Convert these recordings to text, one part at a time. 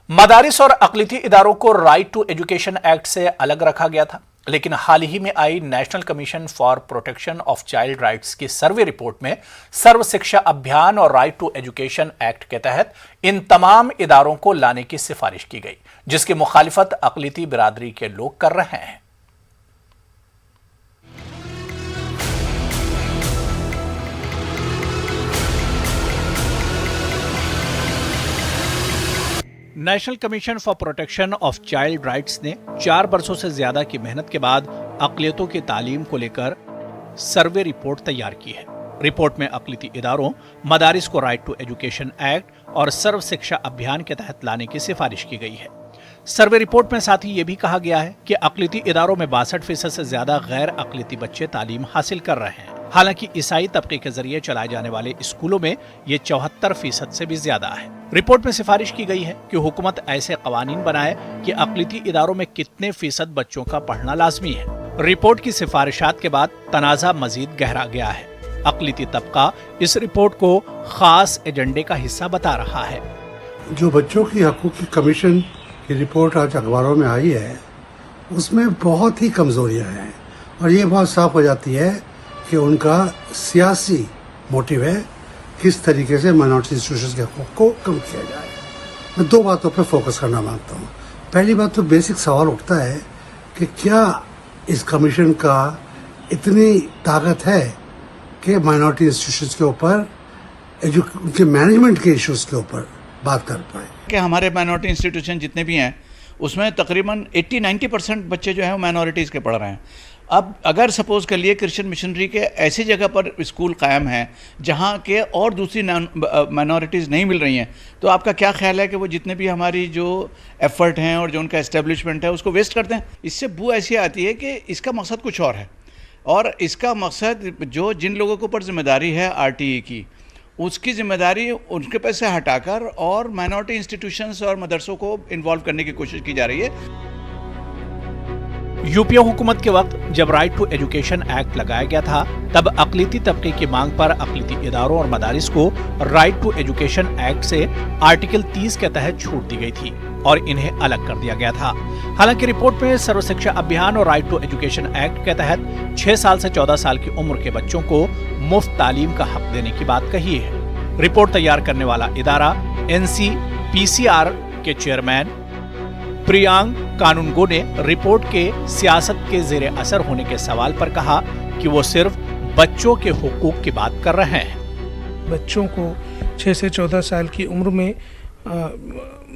मदारिस और अक़लियती इदारों को राइट टू एजुकेशन एक्ट से अलग रखा गया था, लेकिन हाल ही में आई national commission for protection of child rights की सर्वे रिपोर्ट में सर्व शिक्षा अभियान और राइट टू एजुकेशन एक्ट के तहत इन तमाम इदारों को लाने की सिफारिश की गई, जिसकी मुखालिफत अक़लियती बिरादरी के लोग कर रहे हैं। National commission for protection of child rights ने 4 बरसों से ज्यादा की मेहनत के बाद अक़लियतों की तालीम को लेकर सर्वे रिपोर्ट तैयार की है। रिपोर्ट में अक़लियती इदारों, मदारिस को राइट टू एजुकेशन एक्ट और सर्व शिक्षा अभियान के तहत लाने की सिफारिश की गई है। सर्वे रिपोर्ट में साथ ही ये भी कहा गया है कि अक़लियती इदारों में 62% से ज्यादा गैर अक़लियती बच्चे तालीम हासिल कर रहे हैं। हालांकि ईसाई तबके के जरिए चलाए जाने वाले स्कूलों में ये 74% से भी ज्यादा है। रिपोर्ट में सिफारिश की गई है कि हुकूमत ऐसे कवानीन बनाए कि अक़लियती इदारों में कितने फीसद बच्चों का पढ़ना लाजमी है। रिपोर्ट की सिफारिशात के बाद तनाज़ा मजीद गहरा गया है। अक़लियती तबका इस रिपोर्ट को खास एजेंडे का हिस्सा बता रहा है। जो बच्चों की हकूक़ की कमीशन की रिपोर्ट आज अखबारों में आई है, उसमें बहुत ही कमजोरियां हैं और ये बहुत साफ हो जाती है कि उनका सियासी मोटिव है किस तरीके से माइनॉरिटी इंस्टीट्यूशंस के हकूक़ को कम किया जाए। मैं 2 बातों पर फोकस करना मांगता हूँ। पहली बात तो बेसिक सवाल उठता है कि क्या इस कमीशन का इतनी ताकत है कि माइनॉरिटी इंस्टीट्यूशंस के ऊपर उनके मैनेजमेंट के इश्यूज के ऊपर बात कर पाए। कि हमारे माइनॉरिटी इंस्टीट्यूशन जितने भी हैं उसमें तकरीबन 80-90% बच्चे जो हैं वो माइनॉरिटीज़ के पढ़ रहे हैं। अब अगर सपोज़ कर लिए क्रिश्चियन मिशनरी के ऐसी जगह पर स्कूल कायम हैं जहाँ के और दूसरी माइनॉरिटीज़ नहीं मिल रही हैं, तो आपका क्या ख्याल है कि वो जितने भी हमारी जो एफ़र्ट हैं और जो उनका एस्टेब्लिशमेंट है उसको वेस्ट करते हैं? इससे बू ऐसी आती है कि इसका मकसद कुछ और है, और इसका मकसद जो जिन लोगों के ऊपर जिम्मेदारी है RTE की, उसकी जिम्मेदारी उनके पैसे हटाकर और माइनॉरिटी इंस्टीट्यूशंस और मदरसों को इन्वॉल्व करने की कोशिश की जा रही है। यूपीए हुकूमत के वक्त जब राइट टू एजुकेशन एक्ट लगाया गया था, तब अक़लियती तबके की मांग पर अक़लियती इदारों और मदारिस को राइट टू एजुकेशन एक्ट से आर्टिकल 30 के तहत छूट दी गई थी और इन्हें अलग कर दिया गया था। हालांकि रिपोर्ट में सर्व शिक्षा अभियान और राइट टू एजुकेशन एक्ट के तहत 6 साल से 14 साल की उम्र के बच्चों को मुफ्त तालीम का हक देने की बात कही है। रिपोर्ट तैयार करने वाला इदारा NCPCR के चेयरमैन प्रियांक कानूनगो ने रिपोर्ट के सियासत के ज़ेरे असर होने के सवाल पर कहा कि वो सिर्फ बच्चों के हुकूक की बात कर रहे हैं। बच्चों को 6 से 14 साल की उम्र में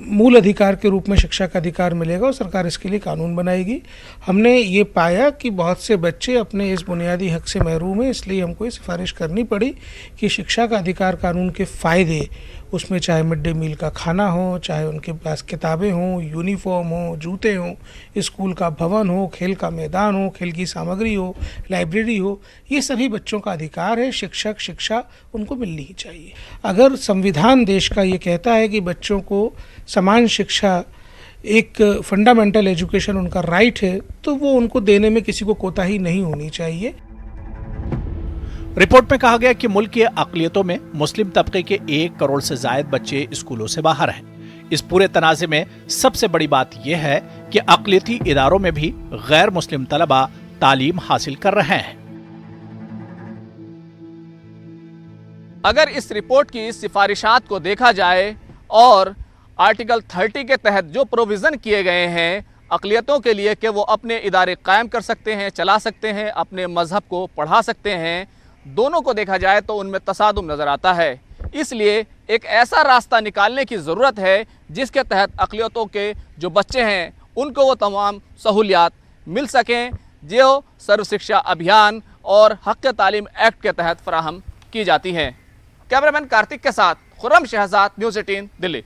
मूल अधिकार के रूप में शिक्षा का अधिकार मिलेगा और सरकार इसके लिए कानून बनाएगी। हमने ये पाया कि बहुत से बच्चे अपने इस बुनियादी हक से महरूम हैं, इसलिए हमको ये सिफारिश करनी पड़ी कि शिक्षा का अधिकार कानून के फ़ायदे, उसमें चाहे मिड डे मील का खाना हो, चाहे उनके पास किताबें हों, यूनिफॉर्म हो, जूते हों, स्कूल का भवन हो, खेल का मैदान हो, खेल की सामग्री हो, लाइब्रेरी हो, ये सभी बच्चों का अधिकार है। शिक्षा उनको मिलनी ही चाहिए। अगर संविधान देश का ये कहता है कि बच्चों को समान शिक्षा, एक फंडामेंटल एजुकेशन उनका राइट है, तो वो उनको देने में किसी को कोताही नहीं होनी चाहिए। रिपोर्ट में कहा गया कि मुल्क की अक़लियतों में मुस्लिम तबके के 1 करोड़ से जायद बच्चे स्कूलों से बाहर हैं। इस पूरे तनाज़े में सबसे बड़ी बात यह है कि अक़लियती इदारों में भी गैर मुस्लिम तलबा तालीम हासिल कर रहे हैं। अगर इस रिपोर्ट की सिफारिशात को देखा जाए और आर्टिकल 30 के तहत जो प्रोविज़न किए गए हैं अक़लियतों के लिए कि वो अपने इदारे कायम कर सकते हैं, चला सकते हैं, अपने मज़हब को पढ़ा सकते हैं, दोनों को देखा जाए तो उनमें तसादुम नज़र आता है। इसलिए एक ऐसा रास्ता निकालने की ज़रूरत है जिसके तहत अक़लियतों के जो बच्चे हैं उनको वो तमाम सहूलियात मिल सकें जो सर्व शिक्षा अभियान और हक़ तालीम एक्ट के तहत फराहम की जाती हैं। कैमरामैन कार्तिक के साथ खुर्रम शहजाद, न्यूज़ 18 दिल्ली।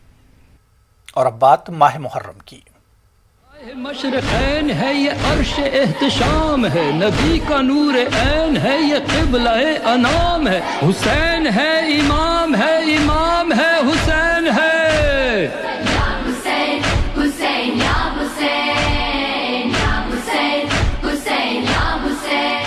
और अब बात माह मुहर्रम की। मशरक़ैन है ये अर्श एहतशाम है, नबी का नूर ऐन है ये क़िबला-ए अनाम है, हुसैन है इमाम है, इमाम है हुसैन है। या हुसैन हुसैन या हुसैन, या हुसैन हुसैन या हुसैन।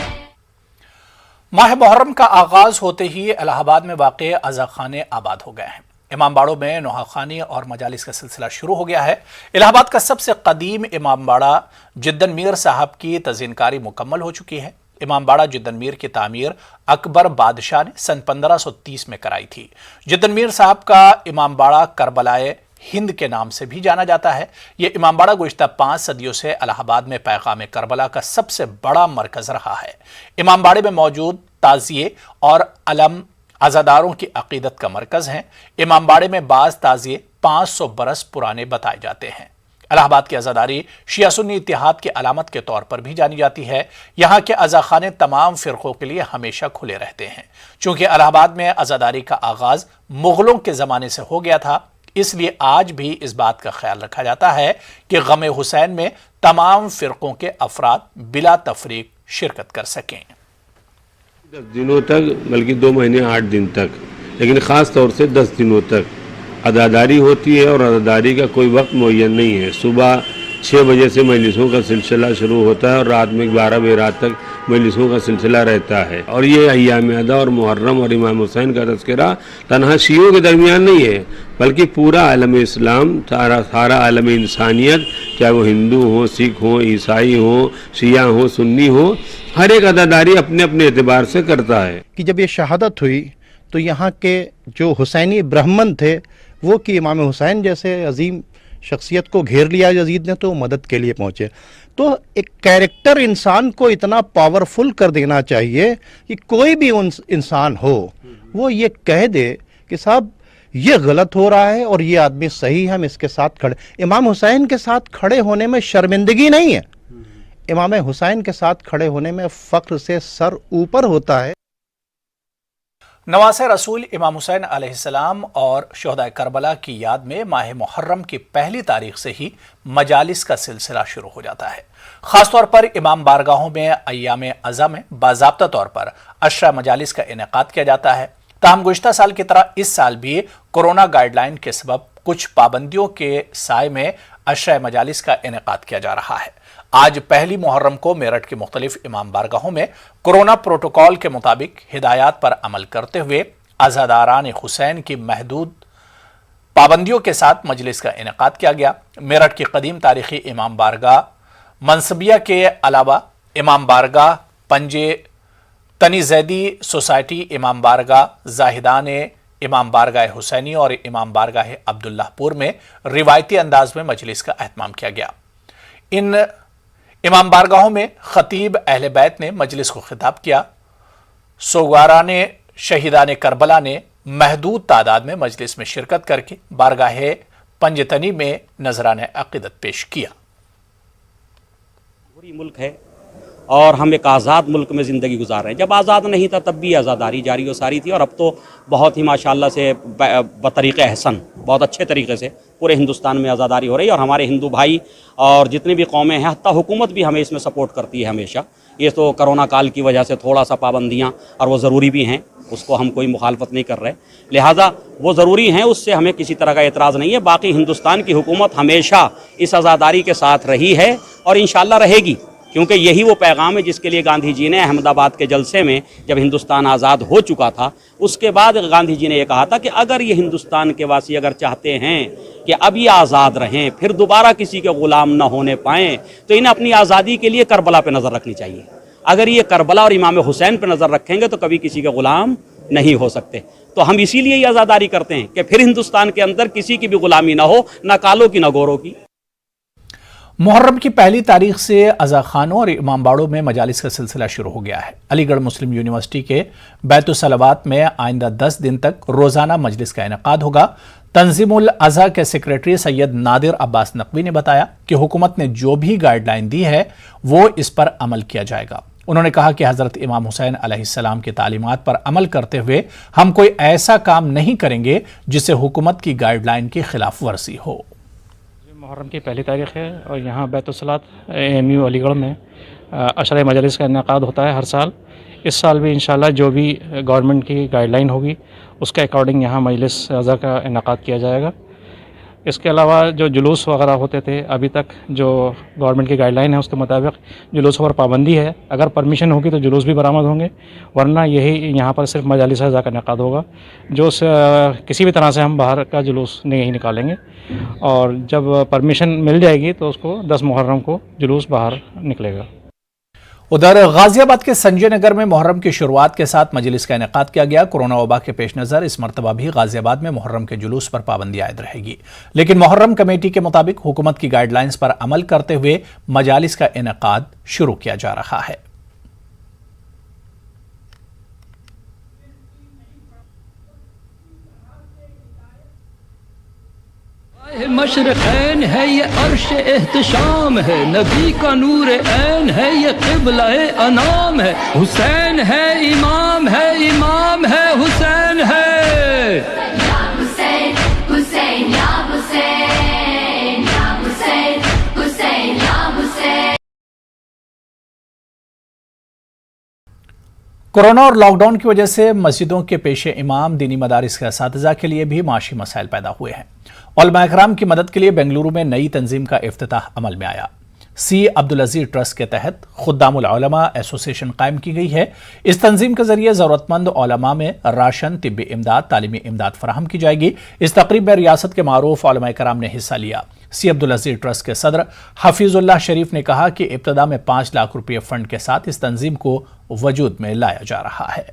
माह मुहर्रम का आगाज होते ही इलाहाबाद में वाक़े अज़ा खाने आबाद हो गए हैं। इमाम बाड़ों में नोहाखानी और मजालिस का सिलसिला शुरू हो गया है। इलाहाबाद का सबसे कदीम इमाम बाड़ा जिद्दन मीर साहब की तज़ीनकारी मुकम्मल हो चुकी है। इमाम बाड़ा जिद्दन मीर की तामीर अकबर बादशाह ने सन 1530 में कराई थी। जिद्दन मीर साहब का इमाम बाड़ा करबलाए हिंद के नाम से भी जाना जाता है। ये इमाम बाड़ा गुज़िश्ता 5 सदियों से इलाहाबाद में पैगाम करबला का सबसे बड़ा मरकज़ रहा है। इमाम बाड़े में मौजूद ताज़िये और अलम अज़ादारों की अक़ीदत का मरकज़ हैं। इमाम बाड़े में बाज़ ताज़िये 500 बरस पुराने बताए जाते हैं। इलाहाबाद की अज़ादारी शिया सुन्नी इत्तिहाद की अलामत के तौर पर भी जानी जाती है। यहाँ के अज़ाखाने तमाम फ़िरक़ों के लिए हमेशा खुले रहते हैं। चूँकि इलाहाबाद में अज़ादारी का आगाज़ मुग़लों के ज़माने से हो गया था, इसलिए आज भी इस बात का ख्याल रखा जाता है कि गम हुसैन में तमाम फ़िरक़ों के अफराद बिला तफरीक शिरकत कर सकें। 10 दिनों तक, बल्कि 2 महीने 8 दिन तक, लेकिन ख़ास तौर से 10 दिनों तक अदादारी होती है और अदादारी का कोई वक्त मुअय्यन नहीं है। सुबह 6 बजे से मजलिसों का सिलसिला शुरू होता है और रात में 12 बजे रात तक मजलिसों का सिलसिला रहता है। और ये अय्याम अदा और मुहर्रम और इमाम हुसैन का तज़किरा तन्हा शियों के दरमियान नहीं है, बल्कि पूरा आलम इस्लाम, सारा आलम इंसानियत, चाहे वो हिंदू हो, सिख हो, ईसाई हो, शिया हो, सुन्नी हो, हर एक अदादारी अपने अपने एतबार से करता है। कि जब ये शहादत हुई तो यहाँ के जो हुसैनी ब्राह्मण थे वो कि इमाम हुसैन जैसे अजीम शख्सियत को घेर लिया यजीद ने, तो मदद के लिए पहुँचे। तो एक कैरेक्टर इंसान को इतना पावरफुल कर देना चाहिए कि कोई भी इंसान हो वो ये कह दे कि साहब ये गलत हो रहा है और ये आदमी सही है, हम इसके साथ खड़े। इमाम हुसैन के साथ खड़े होने में शर्मिंदगी नहीं है, इमाम हुसैन के साथ खड़े होने में फ़ख्र से सर ऊपर होता है। नवासे रसूल इमाम हुसैन अलैहिस्सलाम और शोहदाए करबला की याद में माह मुहर्रम की पहली तारीख से ही मजालिस का सिलसिला शुरू हो जाता है। ख़ासतौर पर इमाम बारगाहों में अय्याम अज़ा में बाज़ाब्ता तौर पर अशरा मजालिस का इनेकाद किया जाता है। ताहम गुज़िश्ता साल की तरह इस साल भी कोरोना गाइडलाइन के सबब कुछ पाबंदियों के साए में अशरा मजालिस का इनेकाद किया जा रहा है। आज पहली मुहर्रम को मेरठ के मुख्तलिफ इमाम बारगाहों में कोरोना प्रोटोकॉल के मुताबिक हिदायत पर अमल करते हुए अज़ादारान हुसैन की महदूद पाबंदियों के साथ मजलिस का इनेकाद किया गया। मेरठ की कदीम तारीखी इमाम बारगाह मनसबिया के अलावा इमाम बारगाह पंजे तनी जैदी सोसाइटी, इमाम बारगाह जाहिदान, इमाम बारगाह हुसैनी और इमाम बारगाह अब्दुल्लाहपुर में रिवायती अंदाज में मजलिस का एहतमाम किया गया। इन इमाम बारगाहों में खतीब अहले बैत ने मजलिस को खिताब किया। सोगारान शहीदान करबला ने महदूद तादाद में मजलिस में शिरकत करके बारगाह पंजतनी में नजरान अक़ीदत पेश किया। पूरी मुल्क है और हम एक आज़ाद मुल्क में ज़िंदगी गुजार रहे हैं। जब आज़ाद नहीं था तब भी आज़ादारी जारी और सारी थी, और अब तो बहुत ही माशाल्लाह से बतरीक़े अहसन बहुत अच्छे तरीके से पूरे हिंदुस्तान में आज़ादारी हो रही है। और हमारे हिंदू भाई और जितनी भी कौमें हैं, हत्ता हुकूमत भी हमें इसमें सपोर्ट करती है हमेशा। ये तो कोरोना काल की वजह से थोड़ा सा पाबंदियाँ, और वो ज़रूरी भी हैं, उसको हम कोई मुखालफत नहीं कर रहे, लिहाजा वो ज़रूरी हैं, उससे हमें किसी तरह का एतराज़ नहीं है। बाकी हिंदुस्तान की हुकूमत हमेशा इस आज़ादारी के साथ रही है और इंशाअल्लाह रहेगी, क्योंकि यही वो पैगाम है जिसके लिए गांधी जी ने अहमदाबाद के जलसे में, जब हिंदुस्तान आज़ाद हो चुका था, उसके बाद गांधी जी ने ये कहा था कि अगर ये हिंदुस्तान के वासी अगर चाहते हैं कि अब ये आज़ाद रहें, फिर दोबारा किसी के ग़ुलाम न होने पाएँ, तो इन्हें अपनी आज़ादी के लिए करबला पे नज़र रखनी चाहिए। अगर ये करबला और इमाम हुसैन पे नज़र रखेंगे तो कभी किसी के ग़ुलाम नहीं हो सकते। तो हम इसीलिए ये आज़ादारी करते हैं कि फिर हिंदुस्तान के अंदर किसी की भी ग़ुलामी ना हो, ना कालों की ना गोरों की। मुहर्रम की पहली तारीख से अज़ा खानों और इमाम बाड़ों में मजालिस का सिलसिला शुरू हो गया है। अलीगढ़ मुस्लिम यूनिवर्सिटी के बैतुस्सलावात में आइंदा 10 दिन तक रोज़ाना मजलिस का इनेकाद होगा। तंजीमुल अज़ा के सेक्रेटरी सैयद नादिर अब्बास नकवी ने बताया कि हुकूमत ने जो भी गाइडलाइन दी है वो इस पर अमल किया जाएगा। उन्होंने कहा कि हज़रत इमाम हुसैन अलैहिस्सलाम की तालीमात पर अमल करते हुए हम कोई ऐसा काम नहीं करेंगे जिससे हुकूमत की गाइडलाइन की खिलाफ वर्जी हो। मुहर्रम की पहली तारीख़ है और यहाँ बैतुस्सलात AMU अलीगढ़ में अशरा मजलिस का इनेकाद होता है हर साल। इस साल भी इंशाल्लाह जो भी गवर्नमेंट की गाइडलाइन होगी उसके अकॉर्डिंग यहाँ मजलिस अज़ा का इनेकाद किया जाएगा। इसके अलावा जो जुलूस वगैरह होते थे, अभी तक जो गवर्नमेंट की गाइडलाइन है उसके मुताबिक जुलूसों पर पाबंदी है। अगर परमिशन होगी तो जुलूस भी बरामद होंगे, वरना यही यहाँ पर सिर्फ मजालिस अज़ा का इनेकाद होगा, जो किसी भी तरह से हम बाहर का जुलूस नहीं निकालेंगे। और जब परमिशन मिल जाएगी तो उसको 10 मुहर्रम को जुलूस बाहर निकलेगा। उधर गाजियाबाद के संजय नगर में मुहर्रम की शुरुआत के साथ मजलिस का इनेकाद किया गया। कोरोना वबा के पेश नज़र इस मरतबा भी गाजियाबाद में मुहर्रम के जुलूस पर पाबंदी आयद रहेगी, लेकिन मुहर्रम कमेटी के मुताबिक हुकूमत की गाइडलाइंस पर अमल करते हुए मजालिस का इनेकाद शुरू किया जा रहा है। मशरक़ैन है ये अर्श एहतशाम है, नबी का नूर ऐन है ये क़िबला-ए अनाम है, हुसैन है इमाम है, इमाम है हुसैन है। या हुसैन हुसैन या हुसैन, या हुसैन हुसैन या हुसैन। कोरोना और लॉकडाउन की वजह से मस्जिदों के पेशे इमाम, दीनी मदारिस के असातिज़ा के लिए भी माशी मसाइल पैदा हुए हैं। उलमा-ए-किराम की मदद के लिए बेंगलुरु में नई तंजीम का इफ्तिताह अमल में आया। सी अब्दुल अजीज ट्रस्ट के तहत खुद्दामुल उलमा एसोसिएशन कायम की गई है। इस तंजीम के जरिए ज़रूरतमंद उलमा में राशन, तिब्बी इमदाद, तालीमी इमदाद फराहम की जाएगी। इस तकरीब में रियासत के मारूफ उलमा-ए-किराम ने हिस्सा लिया। सी अब्दुल अजीज ट्रस्ट के सदर हफीजुल्लाह शरीफ ने कहा कि इब्तदा में 5 लाख रुपये फंड के साथ इस तंजीम को वजूद में लाया जा रहा है।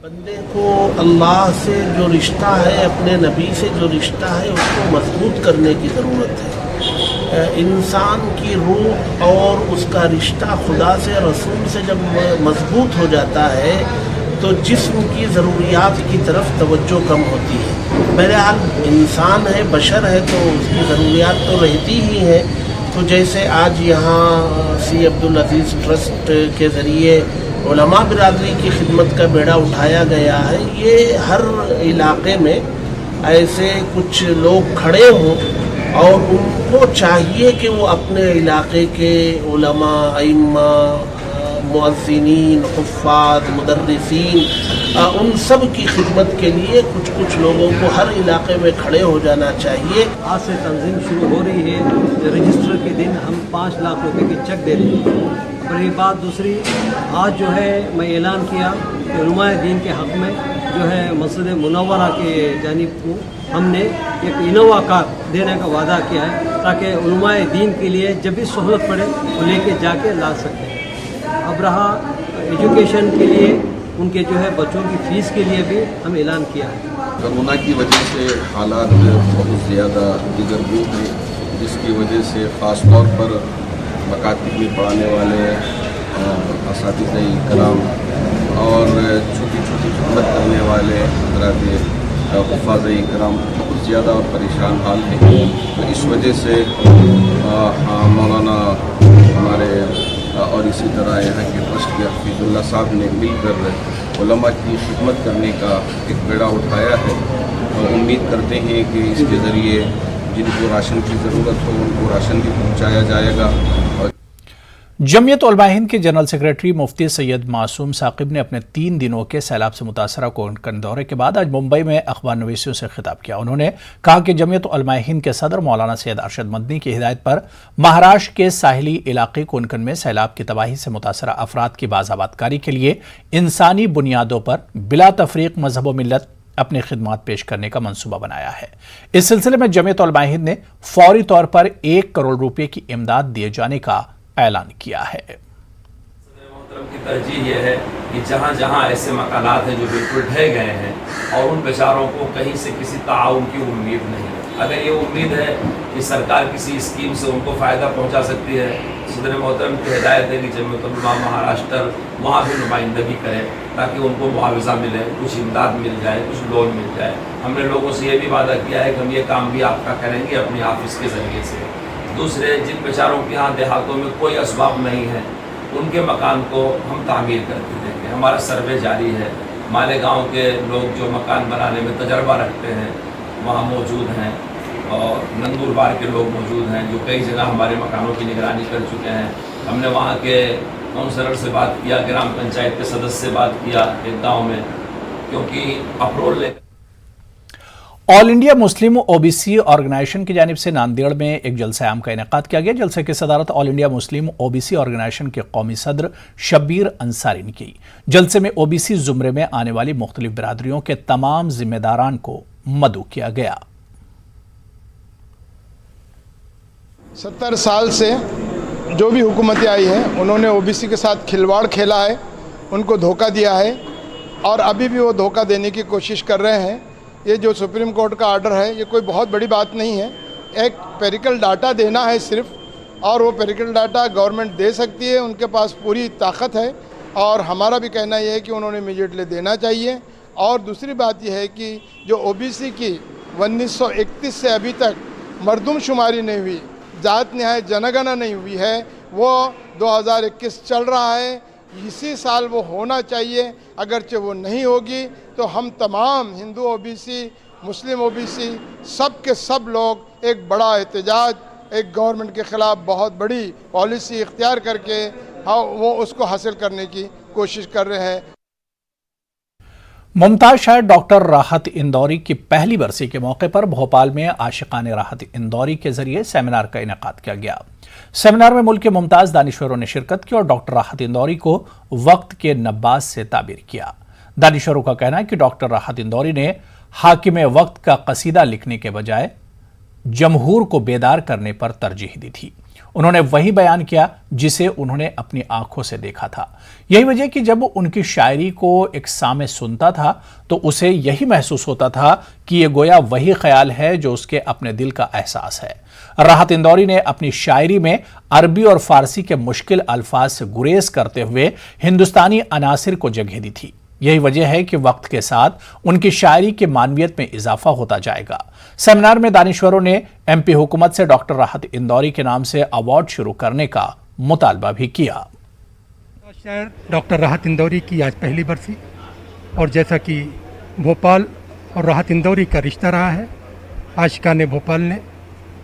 बंदे को अल्लाह से जो रिश्ता है, अपने नबी से जो रिश्ता है, उसको मजबूत करने की ज़रूरत है। इंसान की रूह और उसका रिश्ता खुदा से, रसूल से जब मजबूत हो जाता है तो जिस्म की ज़रूरियात की तरफ तवज्जो कम होती है। बहरहाल इंसान है, बशर है, तो उसकी ज़रूरियात तो रहती ही हैं। तो जैसे आज यहाँ सी अब्दुल अजीज़ ट्रस्ट के ज़रिए उलमा बिरादरी की खिदमत का बेड़ा उठाया गया है, ये हर इलाके में ऐसे कुछ लोग खड़े हों और उनको चाहिए कि वो अपने इलाके के उलमा, अइम्मा, मुअज्जिनीन, हुफ़्फ़ाज़, मुदर्रिसीन, उन सब की खिदमत के लिए कुछ लोगों को हर इलाके में खड़े हो जाना चाहिए। आज से तंजीम शुरू हो रही है। रजिस्टर के दिन हम 5 लाख रुपए के चेक दे रहे हैं। रही बात दूसरी, आज जो है मैं ऐलान किया कि उलमाए दीन के हक़ में जो है मस्जिद मुनव्वरा के जानिब को हमने एक इनोवा कार देने का वादा किया है, ताकि उलमाए दीन के लिए जब भी सहूलत पड़े वो लेके जाके ला सकते हैं। अब रहा एजुकेशन के लिए, उनके जो है बच्चों की फ़ीस के लिए भी हम ऐलान किया है। कोरोना की वजह से हालात बहुत ज़्यादा दिगरगू हैं, जिसकी वजह से ख़ास तौर पर मकातिब में पढ़ाने वाले असातिज़ा-ए-किराम और छोटी छोटी खिदमत करने वाले हज़रात हुफ़्फ़ाज़-ए-किराम बहुत ज़्यादा और परेशान हाल है। तो इस वजह से मौलाना हमारे और इसी तरह यहाँ के ट्रस्ट के हफीजुल्लाह साहब ने मिलकर उलमा की खिदमत करने का एक बेड़ा उठाया है और उम्मीद करते हैं कि इसके ज़रिए जिनको राशन की ज़रूरत हो उनको राशन भी पहुँचाया जाएगा। जमियत उलमा हिंद के जनरल सेक्रेटरी मुफ्ती सैयद मासूम साकिब ने अपने 3 दिनों के सैलाब से मुतासरा कोंकण दौरे के बाद आज मुंबई में अखबार नवीसियों से खिताब किया। उन्होंने कहा कि जमियत उलमा हिंद के सदर मौलाना सैयद अरशद मदनी की हिदायत पर महाराष्ट्र के साहिली इलाके कोंकण में सैलाब की तबाही से मुतासरा अफराद की बाज़ाबातकारी के लिए इंसानी बुनियादों पर बिला तफरीक मजहब व मिल्लत अपनी खिदमात पेश करने का मंसूबा बनाया है। इस सिलसिले में जमियत उलमा हिंद ने फौरी तौर पर 1 करोड़ रुपये की इमदाद दिए जाने का ऐलान किया है। की तरजीह यह है कि जहाँ जहाँ ऐसे मकानात हैं जो बिल्कुल ढह गए हैं और उन बेचारों को कहीं से किसी ताउन की उम्मीद नहीं है, अगर ये उम्मीद है कि सरकार किसी स्कीम से उनको फ़ायदा पहुँचा सकती है, सदर मोहतरम की हिदायत है कि जमियत उलमा महाराष्ट्र वहाँ भी नुमाइंदगी करे ताकि उनको मुआवजा मिले, कुछ इमदाद मिल जाए, कुछ लोन मिल जाए। हमने लोगों से ये भी वादा किया है कि हम ये काम भी आपका करेंगे अपने ऑफिस के ज़रिए से। दूसरे, जिन बेचारों के यहाँ देहातों में कोई असबाब नहीं है उनके मकान को हम तामीर करके देंगे। हमारा सर्वे जारी है। मालेगांव के लोग जो मकान बनाने में तजर्बा रखते हैं वहाँ मौजूद हैं और नंदुरबार के लोग मौजूद हैं जो कई जगह हमारे मकानों की निगरानी कर चुके हैं। हमने वहाँ के काउंसलर से बात किया, ग्राम पंचायत के सदस्य से बात किया एक गाँव में, क्योंकि अप्रोल ले all India Muslim OBC organisation की जानिब से नांदेड़ में एक जलसा आम का इनेकाद किया गया। जलसे की सदारत all India Muslim OBC organisation के कौमी सदर शब्बीर अंसारी ने की। जलसे में ओबीसी जुमरे में आने वाली मुख्तलिफ बिरादरियों के तमाम जिम्मेदारान को मदऊ किया गया। 70 साल से जो भी हुकूमतें आई हैं उन्होंने ओबीसी के साथ खिलवाड़ खेला है, उनको धोखा दिया है और अभी भी वो धोखा देने की कोशिश कर रहे हैं। ये जो सुप्रीम कोर्ट का आर्डर है ये कोई बहुत बड़ी बात नहीं है, एक पेरिकल डाटा देना है सिर्फ, और वो पेरिकल डाटा गवर्नमेंट दे सकती है, उनके पास पूरी ताकत है और हमारा भी कहना ये है कि उन्होंने इमीडिएटली देना चाहिए। और दूसरी बात यह है कि जो ओबीसी की 1931 से अभी तक मरदमशुमारी नहीं हुई, जात न्याय जनगणना नहीं हुई है, वो 2021 चल रहा है, इसी साल वो होना चाहिए। अगरचे वो नहीं होगी तो हम तमाम हिंदू ओबीसी, मुस्लिम ओबीसी, सब के सब लोग एक बड़ा एहतजाज, एक गवर्नमेंट के ख़िलाफ़ बहुत बड़ी पॉलिसी इख्तियार करके वो उसको हासिल करने की कोशिश कर रहे हैं। मुमताज शायर डॉक्टर राहत इंदौरी की पहली बरसी के मौके पर भोपाल में आशिकाने राहत इंदौरी के जरिए सेमिनार का इनेकाद किया गया। सेमिनार में मुल्क के मुमताज दानिश्वरों ने शिरकत की और डॉक्टर राहत इंदौरी को वक्त के नब्बाज से ताबीर किया। दानिश्वरों का कहना है कि डॉक्टर राहत इंदौरी ने हाकिम वक्त का कसीदा लिखने के बजाय जमहूर को बेदार करने पर तरजीह दी थी। उन्होंने वही बयान किया जिसे उन्होंने अपनी आंखों से देखा था। यही वजह कि जब उनकी शायरी को एक सामे सुनता था तो उसे यही महसूस होता था कि ये गोया वही ख्याल है जो उसके अपने दिल का एहसास है। राहत इंदौरी ने अपनी शायरी में अरबी और फारसी के मुश्किल अल्फाज से गुरेज करते हुए हिंदुस्तानी अनासिर को जगह दी थी। यही वजह है कि वक्त के साथ उनकी शायरी की मानवियत में इजाफा होता जाएगा। सेमिनार में दानिश्वरों ने एमपी हुकूमत से डॉक्टर राहत इंदौरी के नाम से अवार्ड शुरू करने का मुतालबा भी किया। शायर डॉक्टर राहत इंदौरी की आज पहली बरसी, और जैसा कि भोपाल और राहत इंदौरी का रिश्ता रहा है, आशिकाने भोपाल ने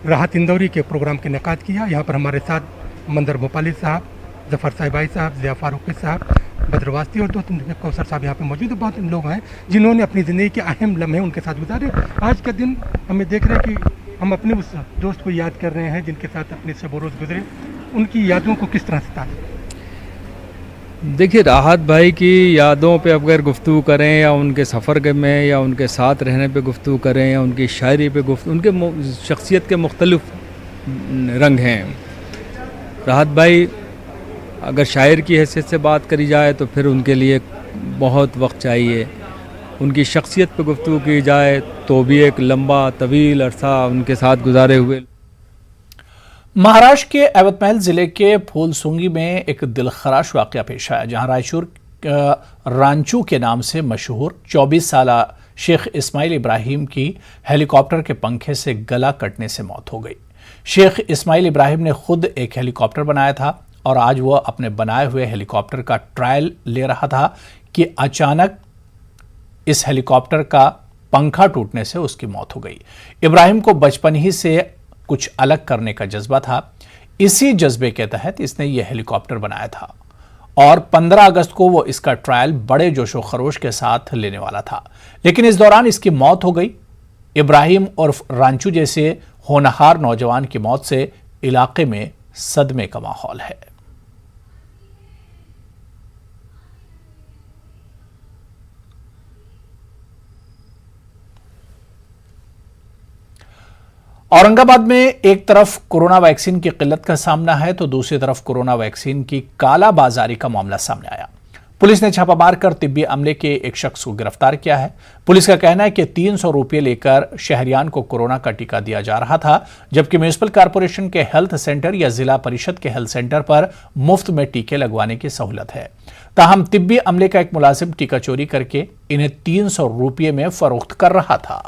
राहत इंदौरी के प्रोग्राम का इनेकाद किया। यहाँ पर हमारे साथ मंदर भोपाली साहब, जफ़र साहिबाई साहब, ज़िया फारूकी साहब, बद्रवास्ती और 2-3 कौसर साहब यहाँ पे मौजूद है। बहुत लोग हैं जिन्होंने अपनी ज़िंदगी के अहम लम्हे उनके साथ गुजारे। आज का दिन हमें देख रहे हैं कि हम अपने उस दोस्त को याद कर रहे हैं जिनके साथ अपने सब रोज़ गुजरे, उनकी यादों को किस तरह से ताज़ा। देखिए, राहत भाई की यादों पे अगर गुफ्तगू करें या उनके सफ़र में या उनके साथ रहने पे गुफ्तगू करें या उनकी शायरी पे गुफ्तगू, उनके शख्सियत के मुख्तलिफ रंग हैं। राहत भाई अगर शायर की हैसियत से बात करी जाए तो फिर उनके लिए बहुत वक्त चाहिए। उनकी शख्सियत पे गुफ्तगू की जाए तो भी एक लंबा तवील अरसा उनके साथ गुजारे हुए। महाराष्ट्र के यवतमाल जिले के फूलसुंगी में एक दिलखराश वाक़या पेश आया, जहां रायचूर रांचू के नाम से मशहूर 24 साल शेख इस्माइल इब्राहिम की हेलीकॉप्टर के पंखे से गला कटने से मौत हो गई। शेख इस्माइल इब्राहिम ने खुद एक हेलीकॉप्टर बनाया था और आज वह अपने बनाए हुए हेलीकॉप्टर का ट्रायल ले रहा था कि अचानक इस हेलीकॉप्टर का पंखा टूटने से उसकी मौत हो गई। इब्राहिम को बचपन ही से कुछ अलग करने का जज्बा था। इसी जज्बे के तहत इसने यह हेलीकॉप्टर बनाया था और 15 अगस्त को वो इसका ट्रायल बड़े जोशो खरोश के साथ लेने वाला था, लेकिन इस दौरान इसकी मौत हो गई। इब्राहिम और रांचू जैसे होनहार नौजवान की मौत से इलाके में सदमे का माहौल है। औरंगाबाद में एक तरफ कोरोना वैक्सीन की किल्लत का सामना है तो दूसरी तरफ कोरोना वैक्सीन की कालाबाजारी का मामला सामने आया। पुलिस ने छापा मारकर तिब्बी अमले के एक शख्स को गिरफ्तार किया है। पुलिस का कहना है कि 300 रुपये लेकर शहरियान को कोरोना का टीका दिया जा रहा था, जबकि म्यूनिसिपल कॉर्पोरेशन के हेल्थ सेंटर या जिला परिषद के हेल्थ सेंटर पर मुफ्त में टीके लगवाने की सहूलत है। ताहम तिब्बी अमले का एक मुलाजिम टीका चोरी करके इन्हें 300 रुपये में फरोख्त कर रहा था।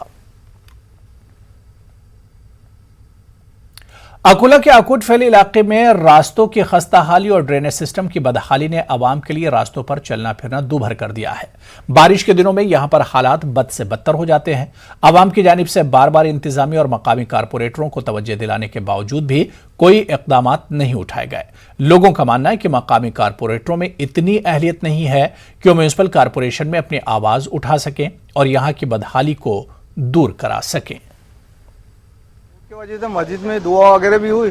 अकोला के आकुट फैले इलाके में रास्तों की खस्ताहाली और ड्रेनेज सिस्टम की बदहाली ने आवाम के लिए रास्तों पर चलना फिरना दूभर कर दिया है। बारिश के दिनों में यहां पर हालात बद से बदतर हो जाते हैं। आवाम की जानिब से बार बार इंतजामी और मकामी कारपोरेटरों को तवज्जो दिलाने के बावजूद भी कोई इकदामात नहीं उठाए गए। लोगों का मानना है कि मकामी कारपोरेटरों में इतनी अहलियत नहीं है कि वो म्यूनिसिपल कारपोरेशन में अपनी आवाज उठा सकें और यहां की बदहाली को दूर करा सकें। की वजह से मस्जिद में दुआ वगैरह भी हुई,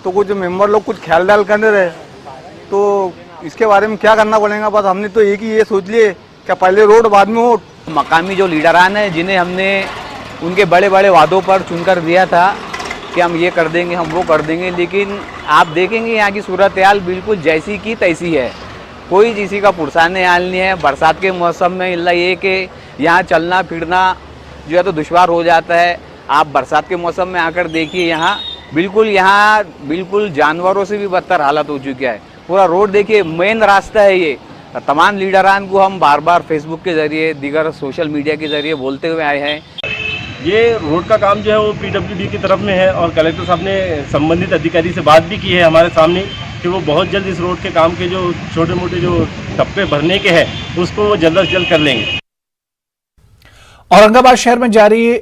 तो कुछ मेंबर लोग कुछ ख्याल डाल कर रहे, तो इसके बारे में क्या करना पड़ेगा। बस हमने तो एक ही ये सोच लिए क्या पहले रोड बाद में हो। मकामी जो लीडरान हैं जिन्हें हमने उनके बड़े बड़े वादों पर चुनकर दिया था कि हम ये कर देंगे, हम वो कर देंगे, लेकिन आप देखेंगे यहाँ की सूरत हाल बिल्कुल जैसी की तैसी है। कोई किसी का पुरसान हाल नहीं है। बरसात के मौसम में इल्ला ये कि यहाँ चलना फिरना जो है तो दुश्वार हो जाता है। आप बरसात के मौसम में आकर देखिए, यहाँ बिल्कुल जानवरों से भी बदतर हालत हो चुकी है। पूरा रोड देखिए, मेन रास्ता है ये। तमाम लीडरान को हम बार बार फेसबुक के ज़रिए, दीगर सोशल मीडिया के ज़रिए बोलते हुए आए हैं। ये रोड का काम जो है वो पीडब्ल्यूडी की तरफ में है और कलेक्टर साहब ने संबंधित अधिकारी से बात भी की है हमारे सामने कि वो बहुत जल्द इस रोड के काम के जो छोटे मोटे जो टप्पे भरने के हैं उसको वो जल्द से जल्द कर लेंगे। औरंगाबाद शहर में जारी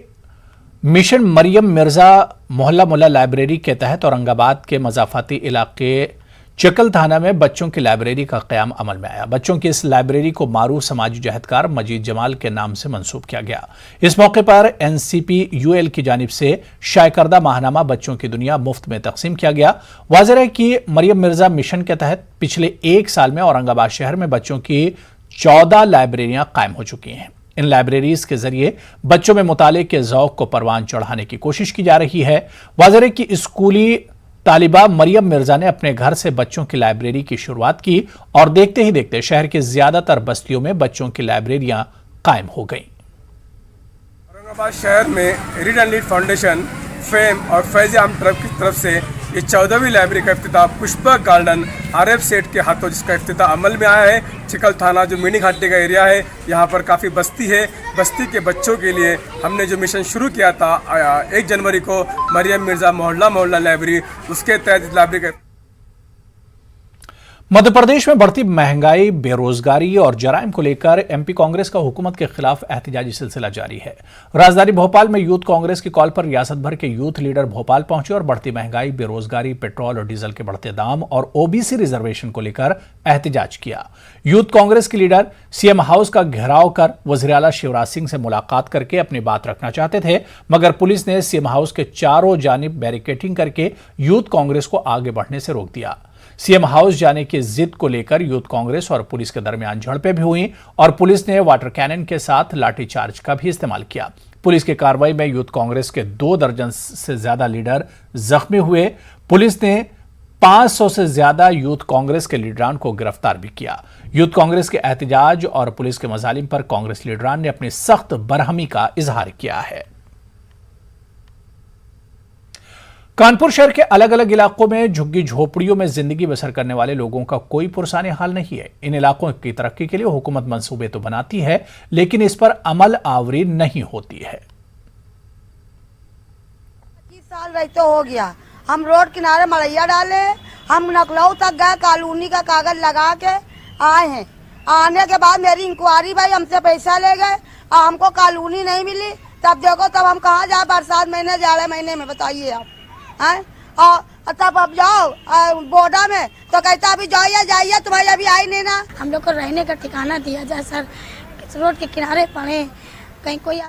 मिशन मरियम मिर्जा मोहल्ला मुल्ला लाइब्रेरी के तहत औरंगाबाद के मजाफाती इलाके चकल थाना में बच्चों की लाइब्रेरी का क़याम अमल में आया। बच्चों की इस लाइब्रेरी को मारूफ समाजी जहदकार मजीद जमाल के नाम से मंसूब किया गया। इस मौके पर एनसीपी यूएल की जानिब से शाये करदा माहनामा बच्चों की दुनिया मुफ्त में तकसीम किया गया। वाज़ेह है कि मरियम मिर्जा मिशन के तहत पिछले एक साल में औरंगाबाद शहर में बच्चों की 14 लाइब्रेरियां कायम हो चुकी हैं। इन लाइब्रेरीज के जरिए बच्चों में मुताले के ज़ौक़ को परवान चढ़ाने की कोशिश की जा रही है। वाज़ेह है कि स्कूली तालिबा मरियम मिर्जा ने अपने घर से बच्चों की लाइब्रेरी की शुरुआत की और देखते ही देखते शहर के ज्यादातर बस्तियों में बच्चों की लाइब्रेरियां कायम हो गईं। औरंगाबाद शहर में read and lead foundation, fame और फैज़ आम की तरफ से ये 14वीं लाइब्रेरी का इफ्तिताह पुष्पक गार्डन आरएफ सेठ के हाथों जिसका इफ्तिताह अमल में आया है। चिकल थाना जो मिनी घाटी का एरिया है, यहाँ पर काफ़ी बस्ती है। बस्ती के बच्चों के लिए हमने जो मिशन शुरू किया था 1 जनवरी को मरियम मिर्जा मोहल्ला लाइब्रेरी, उसके तहत लाइब्रेरी का मध्य प्रदेश में बढ़ती महंगाई, बेरोजगारी और जराइम को लेकर एमपी कांग्रेस का हुकूमत के खिलाफ एहतजाजी सिलसिला जारी है। राजधानी भोपाल में यूथ कांग्रेस की कॉल पर रियासत भर के यूथ लीडर भोपाल पहुंचे और बढ़ती महंगाई, बेरोजगारी, पेट्रोल और डीजल के बढ़ते दाम और ओबीसी रिजर्वेशन को लेकर एहतजाज किया। यूथ कांग्रेस के लीडर सीएम हाउस का घेराव कर वज़ीर आला शिवराज सिंह से मुलाकात करके अपनी बात रखना चाहते थे, मगर पुलिस ने सीएम हाउस के चारों जानिब बैरिकेडिंग करके यूथ कांग्रेस को आगे बढ़ने से रोक दिया। सीएम हाउस जाने की जिद को लेकर यूथ कांग्रेस और पुलिस के दरमियान झड़पें भी हुई और पुलिस ने वाटर कैनन के साथ लाठीचार्ज का भी इस्तेमाल किया। पुलिस की कार्रवाई में यूथ कांग्रेस के 2 दर्जन से ज्यादा लीडर जख्मी हुए। पुलिस ने 500 से ज्यादा यूथ कांग्रेस के लीडरान को गिरफ्तार भी किया। यूथ कांग्रेस के एहतजाज और पुलिस के मजालिम पर कांग्रेस लीडरान ने अपनी सख्त बरहमी का इजहार किया है। कानपुर शहर के अलग अलग इलाकों में झुग्गी झोपड़ियों में जिंदगी बसर करने वाले लोगों का कोई पुरसाने हाल नहीं है। इन इलाकों की तरक्की के लिए हुकूमत मंसूबे तो बनाती है, लेकिन इस पर अमल आवरी नहीं होती है। 25 साल रहते हो गया, हम रोड किनारे मलैया डाले, हम नकलऊ तक गए, कॉलोनी का कागज लगा के आए हैं। आने के बाद मेरी इंक्वायरी भाई हमसे पैसा ले गए, हमको कॉलोनी नहीं मिली। तब देखो तब हम कहाँ जाए, बरसात महीने जाड़े महीने में, बताइए आप हैं। और तब अब जाओ बोर्डा में तो कहता अभी जाइए तुम्हारी अभी आई नहीं ना। हम लोग को रहने का ठिकाना दिया जाए सर, रोड के किनारे पड़े, कहीं कोई